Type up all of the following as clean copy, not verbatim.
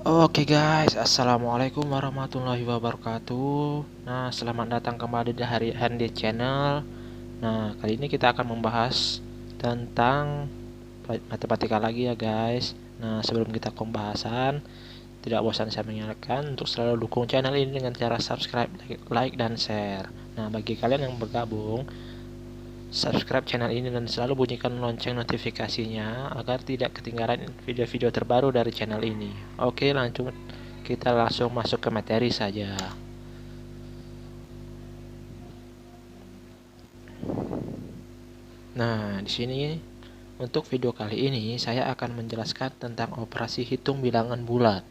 Oke guys, assalamualaikum warahmatullahi wabarakatuh. Nah, selamat datang kembali di Hari Andi Channel. Nah, kali ini kita akan membahas tentang matematika lagi ya guys. Nah, sebelum kita ke pembahasan, tidak bosan saya mengingatkan untuk selalu dukung channel ini dengan cara subscribe, like, dan share. Nah, bagi kalian yang bergabung, subscribe channel ini dan selalu bunyikan lonceng notifikasinya agar tidak ketinggalan video-video terbaru dari channel ini. Oke, kita langsung masuk ke materi saja. Nah, di sini untuk video kali ini saya akan menjelaskan tentang operasi hitung bilangan bulat.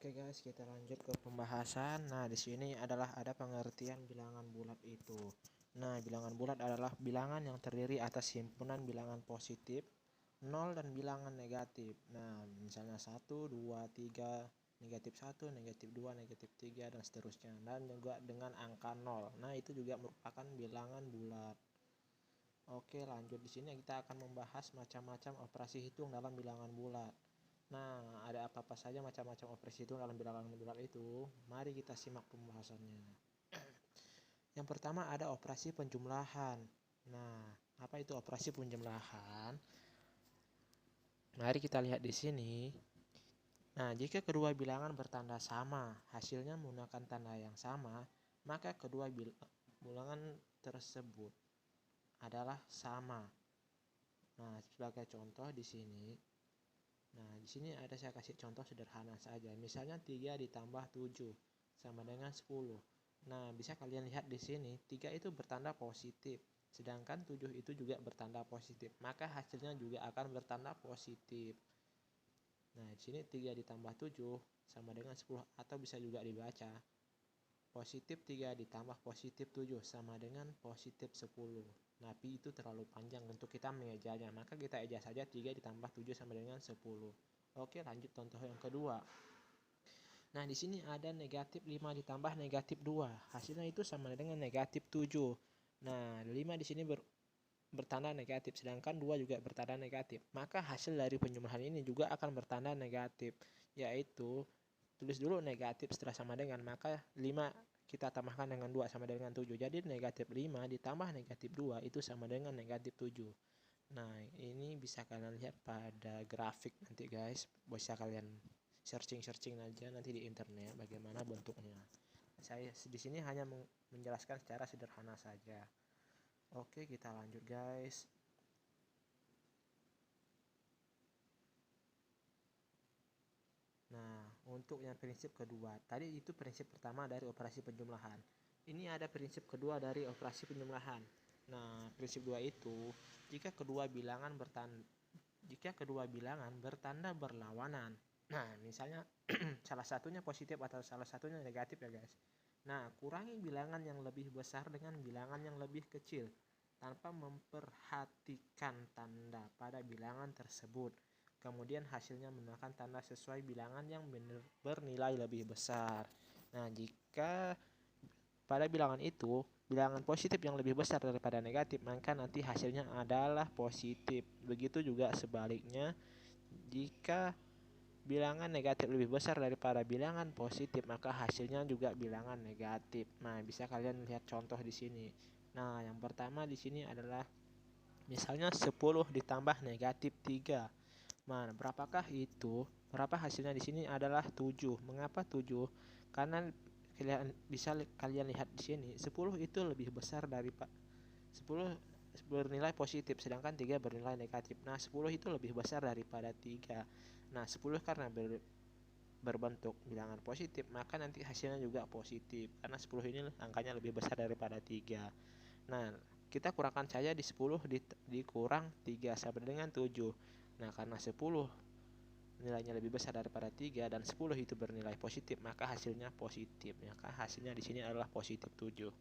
Oke guys, kita lanjut ke pembahasan. Nah, di sini adalah ada pengertian bilangan bulat itu. Nah, bilangan bulat adalah bilangan yang terdiri atas himpunan bilangan positif, nol, dan bilangan negatif. Nah, misalnya 1, 2, 3, negatif 1, negatif 2, negatif 3, dan seterusnya. Dan juga dengan angka 0. Nah, itu juga merupakan bilangan bulat. Oke, lanjut. Di sini kita akan membahas macam-macam operasi hitung dalam bilangan bulat. Nah, ada apa-apa saja macam-macam operasi hitung dalam bilangan bulat itu? Mari kita simak pembahasannya. Yang pertama ada operasi penjumlahan. Nah, apa itu operasi penjumlahan? Mari kita lihat di sini. Nah, jika kedua bilangan bertanda sama, hasilnya menggunakan tanda yang sama, maka kedua bilangan tersebut adalah sama. Nah, sebagai contoh di sini. Nah, di sini saya kasih contoh sederhana saja. Misalnya 3 ditambah 7 sama dengan 10. Nah, bisa kalian lihat di sini, 3 itu bertanda positif, sedangkan 7 itu juga bertanda positif. Maka hasilnya juga akan bertanda positif. Nah, di sini 3 ditambah 7 sama dengan 10, atau bisa juga dibaca positif 3 ditambah positif 7 sama dengan positif 10. Tapi itu terlalu panjang untuk kita mengejanya, maka kita eja saja 3 ditambah 7 sama dengan 10. Oke, lanjut contoh yang kedua. Nah, di sini ada negatif 5 ditambah negatif 2. Hasilnya itu sama dengan negatif 7. Nah, 5 di sini bertanda negatif, sedangkan 2 juga bertanda negatif. Maka hasil dari penjumlahan ini juga akan bertanda negatif, yaitu tulis dulu negatif setelah sama dengan, maka 5 kita tambahkan dengan 2 sama dengan 7. Jadi negatif 5 ditambah negatif 2 itu sama dengan negatif 7. Nah, ini bisa kalian lihat pada grafik nanti guys. Bisa kalian searching aja nanti di internet bagaimana bentuknya. Saya di sini hanya menjelaskan secara sederhana saja. Oke, kita lanjut guys. Nah, untuk yang prinsip kedua, tadi itu prinsip pertama dari operasi penjumlahan. Ini ada prinsip kedua dari operasi penjumlahan. Nah, prinsip dua itu, jika kedua bilangan bertanda berlawanan. Nah, misalnya salah satunya positif atau salah satunya negatif ya guys. Nah, kurangi bilangan yang lebih besar dengan bilangan yang lebih kecil tanpa memperhatikan tanda pada bilangan tersebut. Kemudian hasilnya menggunakan tanda sesuai bilangan yang bernilai lebih besar. Nah, jika pada bilangan itu bilangan positif yang lebih besar daripada negatif, maka nanti hasilnya adalah positif. Begitu juga sebaliknya, jika bilangan negatif lebih besar daripada bilangan positif, maka hasilnya juga bilangan negatif. Nah, bisa kalian lihat contoh di sini. Nah, yang pertama di sini adalah misalnya 10 ditambah negatif 3. Nah, berapakah itu? Berapa hasilnya di sini adalah 7. Mengapa 7? Karena kalian lihat di sini 10 itu lebih besar dari 10 bernilai positif, sedangkan 3 bernilai negatif. Nah, 10 itu lebih besar daripada 3. Nah, 10 karena berbentuk bilangan positif, maka nanti hasilnya juga positif. Karena 10 ini angkanya lebih besar daripada 3. Nah, kita kurangkan saja di 10 dikurang 3 sama dengan 7. Nah, karena 10 nilainya lebih besar daripada 3 dan 10 itu bernilai positif, maka hasilnya positif. Maka hasilnya di sini adalah positif 7.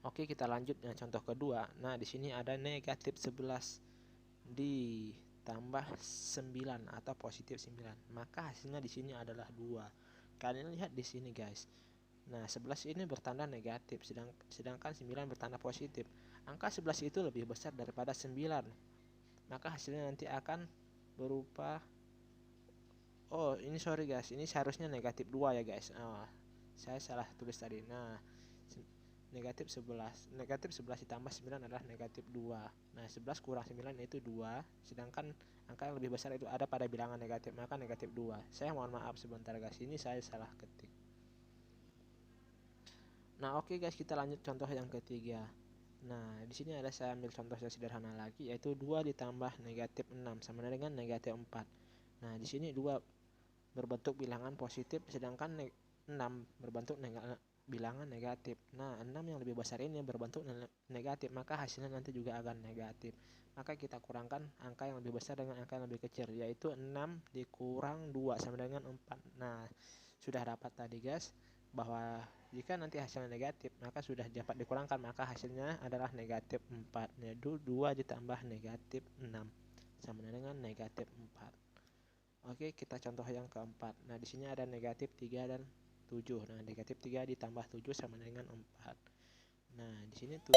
Oke, kita lanjut dengan contoh kedua. Nah, di sini ada negatif 11 ditambah 9 atau positif 9. Maka hasilnya di sini adalah 2. Kalian lihat di sini, guys. Nah, 11 ini bertanda negatif, sedangkan 9 bertanda positif. angka 11 itu lebih besar daripada 9, maka hasilnya nanti akan berupa, oh ini sorry guys, ini seharusnya negatif 2 ya guys. Saya salah tulis tadi. Nah, negatif 11 ditambah 9 adalah negatif 2. Nah, 11 kurang 9 itu 2, sedangkan angka yang lebih besar itu ada pada bilangan negatif, maka negatif 2. Saya mohon maaf sebentar guys, ini saya salah ketik. Nah, oke guys, kita lanjut contoh yang ketiga. Nah, di sini ada saya ambil contoh yang sederhana lagi, yaitu 2 ditambah negatif 6 sama dengan negatif 4. Nah, di sini 2 berbentuk bilangan positif, sedangkan 6 berbentuk bilangan negatif. Nah, 6 yang lebih besar ini berbentuk negatif, maka hasilnya nanti juga akan negatif. Maka kita kurangkan angka yang lebih besar dengan angka yang lebih kecil, yaitu 6 dikurang 2 sama dengan 4. Nah, sudah dapat tadi guys, bahwa jika nanti hasilnya negatif, maka sudah dapat dikurangkan, maka hasilnya adalah negatif 4, yaitu 2 ditambah negatif 6 sama dengan negatif 4. Oke, kita contoh yang keempat. Nah, di sini ada negatif 3 dan 7. Nah, negatif 3 ditambah 7 sama dengan 4. Nah, di sini 7.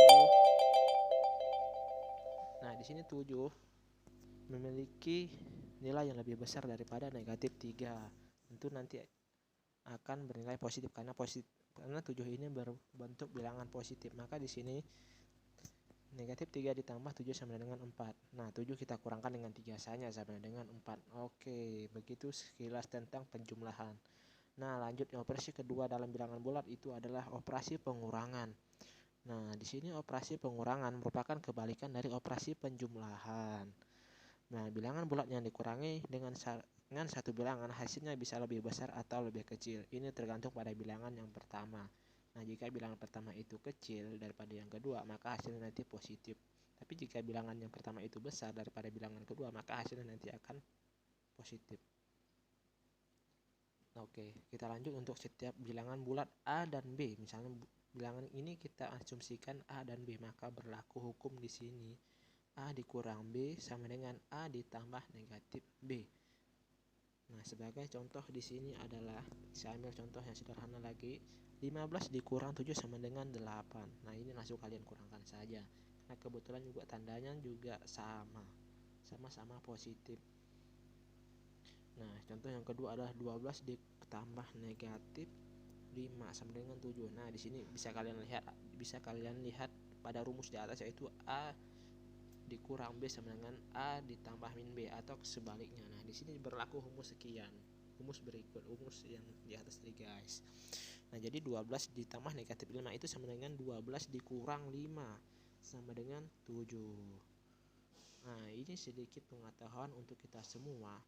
Nah, di sini 7 memiliki nilai yang lebih besar daripada negatif 3. Tentu nanti akan bernilai positif karena 7 ini berbentuk bilangan positif. Maka di sini negatif 3 ditambah 7 sama dengan 4. Nah, 7 kita kurangkan dengan 3 saja sama dengan 4. Oke, begitu sekilas tentang penjumlahan. Nah, lanjut operasi kedua dalam bilangan bulat itu adalah operasi pengurangan. Nah, di sini operasi pengurangan merupakan kebalikan dari operasi penjumlahan. Nah, bilangan bulat yang dikurangi dengan satu bilangan hasilnya bisa lebih besar atau lebih kecil. Ini tergantung pada bilangan yang pertama. Nah, jika bilangan pertama itu kecil daripada yang kedua, maka hasilnya nanti positif. Tapi jika bilangan yang pertama itu besar daripada bilangan kedua, maka hasilnya nanti akan positif. Oke, kita lanjut untuk setiap bilangan bulat A dan B. Misalnya bilangan ini kita asumsikan A dan B, maka berlaku hukum di sini A dikurang B sama dengan A ditambah negatif B. Nah, sebagai contoh di sini adalah saya ambil contoh yang sederhana lagi. 15 dikurang 7 sama dengan 8. Nah, ini langsung kalian kurangkan saja. Nah, kebetulan juga tandanya juga sama-sama positif. Nah, contoh yang kedua adalah 12 ditambah negatif 5 sama dengan 7. Nah, di sini bisa kalian lihat pada rumus di atas, yaitu A dikurang B sama dengan A ditambah min B atau sebaliknya. Nah, di sini berlaku rumus sekian. Rumus berikut, rumus yang di atas tadi guys. Nah, jadi 12 ditambah negatif 5 itu sama dengan 12 dikurang 5 sama dengan 7. Nah, ini sedikit pengetahuan untuk kita semua.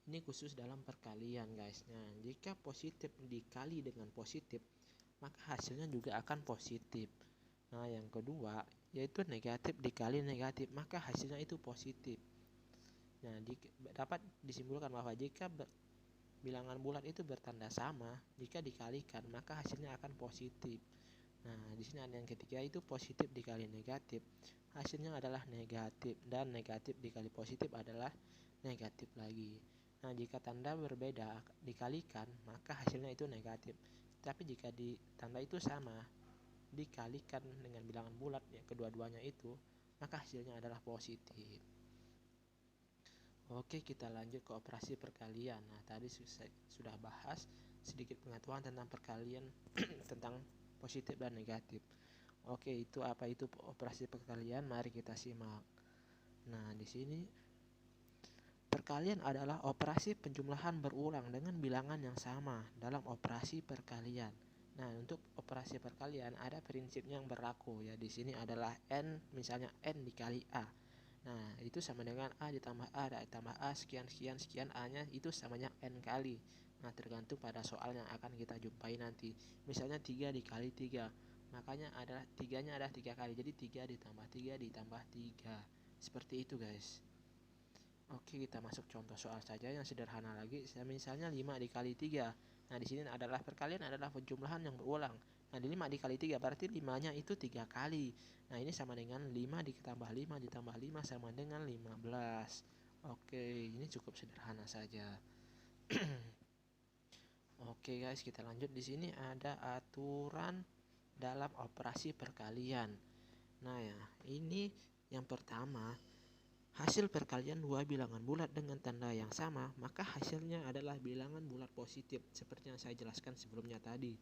Ini khusus dalam perkalian guys. Nah, jika positif dikali dengan positif, maka hasilnya juga akan positif. Nah, yang kedua yaitu negatif dikali negatif, maka hasilnya itu positif. Nah, dapat disimpulkan bahwa jika bilangan bulat itu bertanda sama, jika dikalikan maka hasilnya akan positif. Nah, di sini ada yang ketiga, itu positif dikali negatif, hasilnya adalah negatif, dan negatif dikali positif adalah negatif lagi. Nah, jika tanda berbeda dikalikan, maka hasilnya itu negatif. Tapi jika tanda itu sama dikalikan dengan bilangan bulat, ya kedua-duanya itu, maka hasilnya adalah positif. Oke, kita lanjut ke operasi perkalian. Nah, tadi sudah bahas sedikit pengetahuan tentang perkalian tentang positif dan negatif. Oke, itu apa itu operasi perkalian? Mari kita simak. Nah, di sini perkalian adalah operasi penjumlahan berulang dengan bilangan yang sama dalam operasi perkalian. Nah, untuk operasi perkalian ada prinsip yang berlaku ya. Di sini adalah n, misalnya n dikali a. Nah, itu sama dengan a ditambah a sekian a-nya itu samanya n kali. Nah, tergantung pada soal yang akan kita jumpai nanti. Misalnya 3 dikali 3. Makanya adalah 3-nya adalah 3 kali. Jadi 3 ditambah 3 ditambah 3. Seperti itu, guys. Oke, kita masuk contoh soal saja yang sederhana lagi. Misalnya 5 dikali 3. Nah, di sini adalah perkalian adalah penjumlahan yang berulang. Nah, di 5 dikali 3 berarti 5-nya itu 3 kali. Nah, ini sama dengan 5 ditambah 5 ditambah 5 sama dengan 15. Oke, ini cukup sederhana saja. Oke guys, kita lanjut. Di sini ada aturan dalam operasi perkalian. Nah ya, ini yang pertama, hasil perkalian dua bilangan bulat dengan tanda yang sama, maka hasilnya adalah bilangan bulat positif seperti yang saya jelaskan sebelumnya tadi.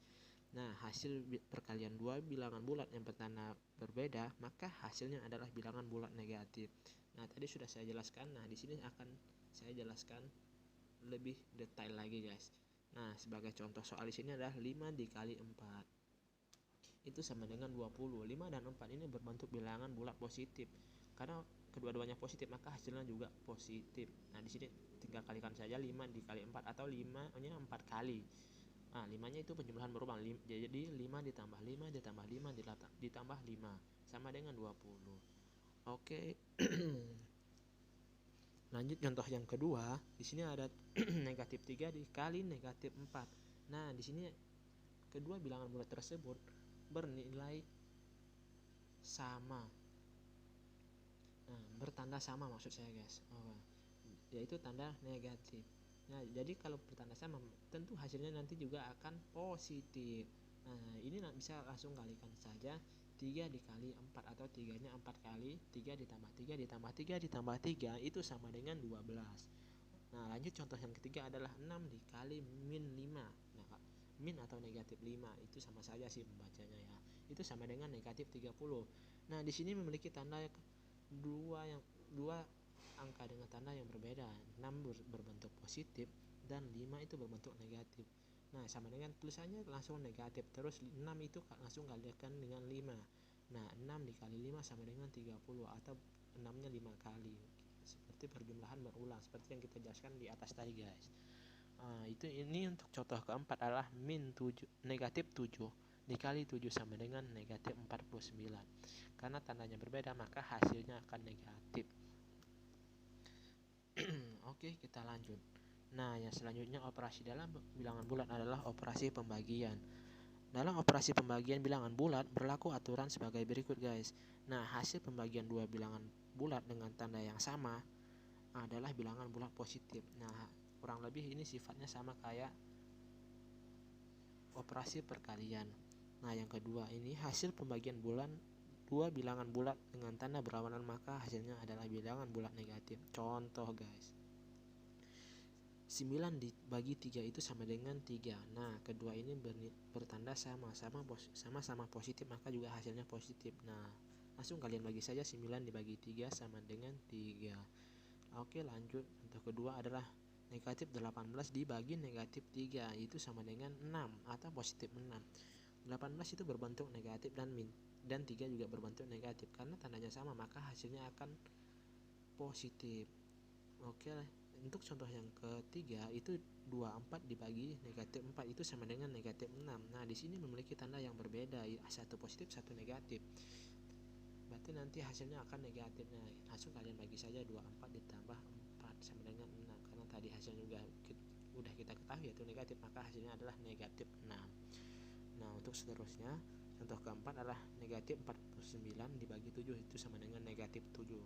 Nah, hasil perkalian dua bilangan bulat yang bertanda berbeda, maka hasilnya adalah bilangan bulat negatif. Nah, tadi sudah saya jelaskan. Nah, di sini akan saya jelaskan lebih detail lagi, guys. Nah, sebagai contoh soal di sini adalah 5 dikali 4. Itu sama dengan 20. 5 dan 4 ini berbentuk bilangan bulat positif. Karena kedua-duanya positif, maka hasilnya juga positif. Nah, di sini tinggal kalikan saja 5 dikali 4 atau 5-nya 4 kali. Nah, 5-nya itu penjumlahan berulang. Jadi 5 ditambah 5 ditambah 5 ditambah 5 sama dengan 20. Oke. Lanjut contoh yang kedua, di sini ada negatif 3 dikali negatif 4. Nah, di sini kedua bilangan bulat tersebut bernilai sama. Nah, bertanda sama maksud saya, guys. Yaitu tanda negatif. Nah, jadi kalau bertanda sama, tentu hasilnya nanti juga akan positif. Nah, ini bisa langsung kalikan saja 3 dikali 4 atau 3-nya 4 kali. 3 ditambah 3 ditambah 3 ditambah 3 itu sama dengan 12. Nah, lanjut contoh yang ketiga adalah 6 dikali min 5. Nah, min atau negatif 5 itu sama saja sih membacanya ya. Itu sama dengan negatif 30. Nah, di sini memiliki tanda dua angka dengan tanda yang berbeda. 6 berbentuk positif dan 5 itu berbentuk negatif. Nah, sama dengan tulisannya langsung negatif. Terus 6 itu langsung kalikan dengan 5. Nah, 6 dikali 5 sama dengan 30 atau 6-nya 5 kali. Seperti perjumlahan berulang seperti yang kita jelaskan di atas tadi, guys. Ini untuk contoh keempat adalah negatif 7 dikali 7 sama dengan negatif 49. Karena tandanya berbeda, maka hasilnya akan negatif. Oke, kita lanjut. Nah, yang selanjutnya operasi dalam bilangan bulat adalah operasi pembagian. Dalam operasi pembagian bilangan bulat berlaku aturan sebagai berikut, guys. Nah, hasil pembagian dua bilangan bulat dengan tanda yang sama adalah bilangan bulat positif. Nah, kurang lebih ini sifatnya sama kayak operasi perkalian. Nah, yang kedua ini hasil pembagian bulat dua bilangan bulat dengan tanda berlawanan, maka hasilnya adalah bilangan bulat negatif. Contoh, guys. 9 dibagi 3 itu sama dengan 3. Nah, kedua ini bertanda sama-sama positif, maka juga hasilnya positif. Nah, langsung kalian bagi saja 9 dibagi 3 sama dengan 3. Oke, lanjut. Untuk kedua adalah negatif 18 dibagi negatif 3 itu sama dengan 6 atau positif 6. 18 itu berbentuk negatif dan 3 juga berbentuk negatif. Karena tandanya sama, maka hasilnya akan positif. Oke, untuk contoh yang ketiga itu 24 dibagi negatif 4 itu sama dengan negatif 6. Nah, di sini memiliki tanda yang berbeda, satu positif satu negatif. Berarti nanti hasilnya akan negatif. Nah, langsung kalian bagi saja 24 ditambah 4 sama dengan 6. Karena tadi hasilnya juga udah kita ketahui yaitu negatif, maka hasilnya adalah negatif 6. Nah, untuk seterusnya contoh keempat adalah negatif 49 dibagi 7 itu sama dengan negatif 7.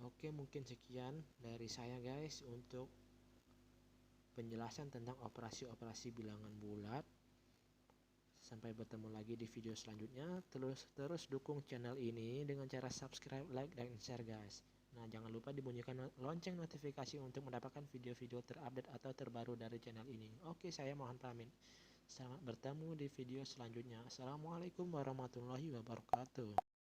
Oke, mungkin sekian dari saya, guys, untuk penjelasan tentang operasi-operasi bilangan bulat. Sampai bertemu lagi di video selanjutnya. Terus dukung channel ini dengan cara subscribe, like, dan share, guys. Nah, jangan lupa dibunyikan lonceng notifikasi untuk mendapatkan video-video terupdate atau terbaru dari channel ini. Oke, saya mohon pamit. Selamat bertemu di video selanjutnya. Assalamualaikum warahmatullahi wabarakatuh.